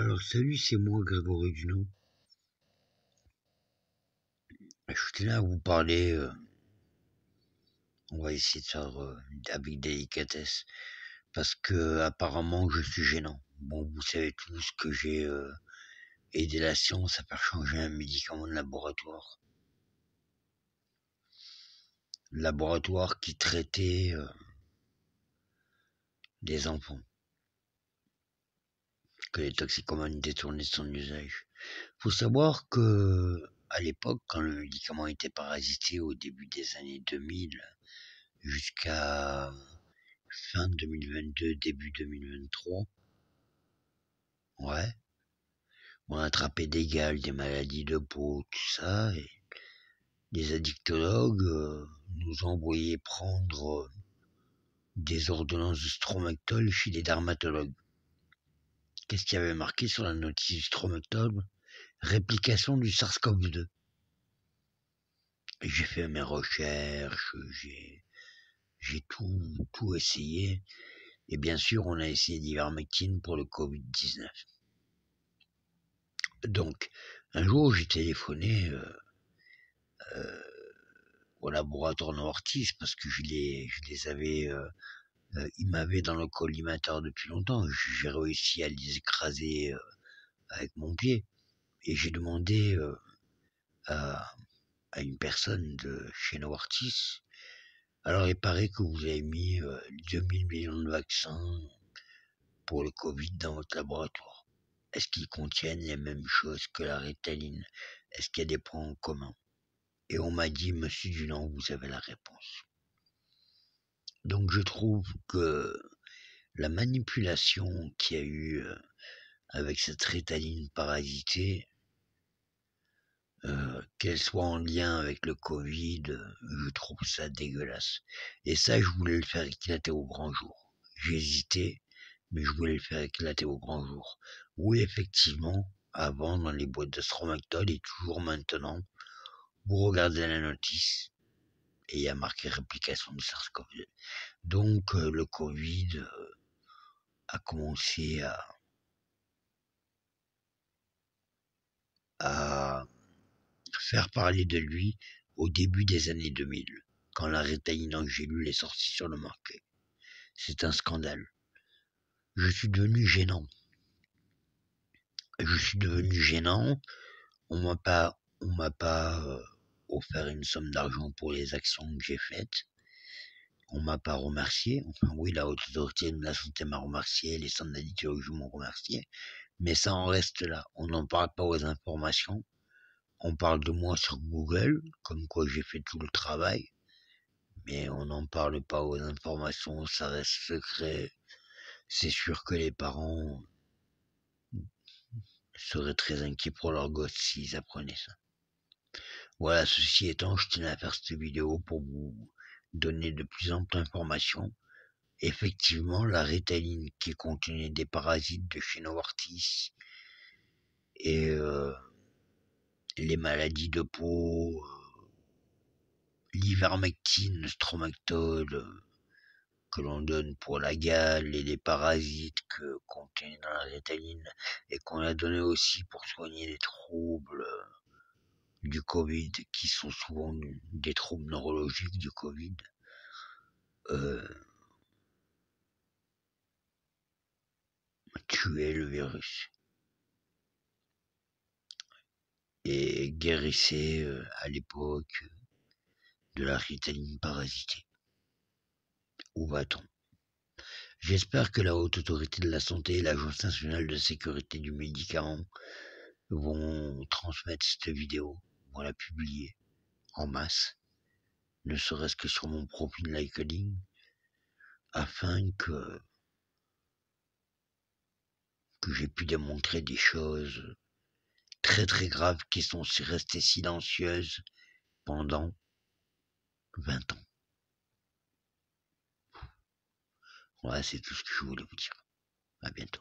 Alors salut, c'est moi Grégory Dunant. Je tenais à vous parler, on va essayer de faire avec délicatesse, parce que apparemment je suis gênant. Bon, vous savez tous que j'ai aidé la science à faire changer un médicament de laboratoire qui traitait des enfants, que les toxicomanes détournaient de son usage. Faut savoir que à l'époque, quand le médicament était parasité au début des années 2000, jusqu'à fin 2022, début 2023, ouais, on attrapait des gales, des maladies de peau, tout ça, et les addictologues nous envoyaient prendre des ordonnances de Stromectol chez les dermatologues. Qu'est-ce qu'il y avait marqué sur la notice du Stromectol? Réplication du SARS-CoV-2. J'ai fait mes recherches, j'ai tout essayé, et bien sûr on a essayé l'ivermectine pour le Covid-19. Donc, un jour, j'ai téléphoné au laboratoire Novartis parce que je les avais, ils m'avaient dans le collimateur depuis longtemps. J'ai réussi à les écraser avec mon pied. Et j'ai demandé à, une personne de chez Novartis, alors il paraît que vous avez mis 2000 millions de vaccins pour le Covid dans votre laboratoire. Est-ce qu'ils contiennent les mêmes choses que la Ritaline? Est-ce qu'il y a des points en commun? Et on m'a dit, monsieur Dunant, vous avez la réponse. Donc je trouve que la manipulation qu'il y a eu avec cette Ritaline parasitée, qu'elle soit en lien avec le Covid, je trouve ça dégueulasse. Et ça, je voulais le faire éclater au grand jour. J'ai hésité, mais je voulais le faire éclater au grand jour. Oui, effectivement, avant, dans les boîtes de Stromactol, et toujours maintenant, vous regardez la notice, et il y a marqué réplication de SARS-CoV-2. Donc, le Covid a commencé à faire parler de lui au début des années 2000, quand la Ritaline en gélule est sortie sur le marché. C'est un scandale. Je suis devenu gênant. On m'a pas offert une somme d'argent pour les actions que j'ai faites. On m'a pas remercié. Enfin oui, la haute autorité de la santé m'a remercié, les centres d'addictologie m'ont remercié. Mais ça en reste là. On n'en parle pas aux informations. On parle de moi sur Google, comme quoi j'ai fait tout le travail. Mais on n'en parle pas aux informations, ça reste secret. C'est sûr que les parents seraient très inquiets pour leurs gosses s'ils apprenaient ça. Voilà, ceci étant, je tenais à faire cette vidéo pour vous donner de plus amples informations. Effectivement, la Ritaline qui contenait des parasites de chez Novartis et les maladies de peau, l'ivermectine, le Stromactol, que l'on donne pour la gale et les parasites que contient dans la Ritaline et qu'on a donné aussi pour soigner les troubles du Covid, qui sont souvent des troubles neurologiques du Covid, tuait le virus et guérissait à l'époque de la Ritaline parasitée. Où va-t-on? J'espère que la Haute Autorité de la Santé et l'Agence nationale de sécurité du médicament vont transmettre cette vidéo, vont la publier en masse, ne serait-ce que sur mon profil LinkedIn, afin que j'ai pu démontrer des choses très très graves qui sont restées silencieuses pendant 20 ans. Voilà, c'est tout ce que je voulais vous dire. À bientôt.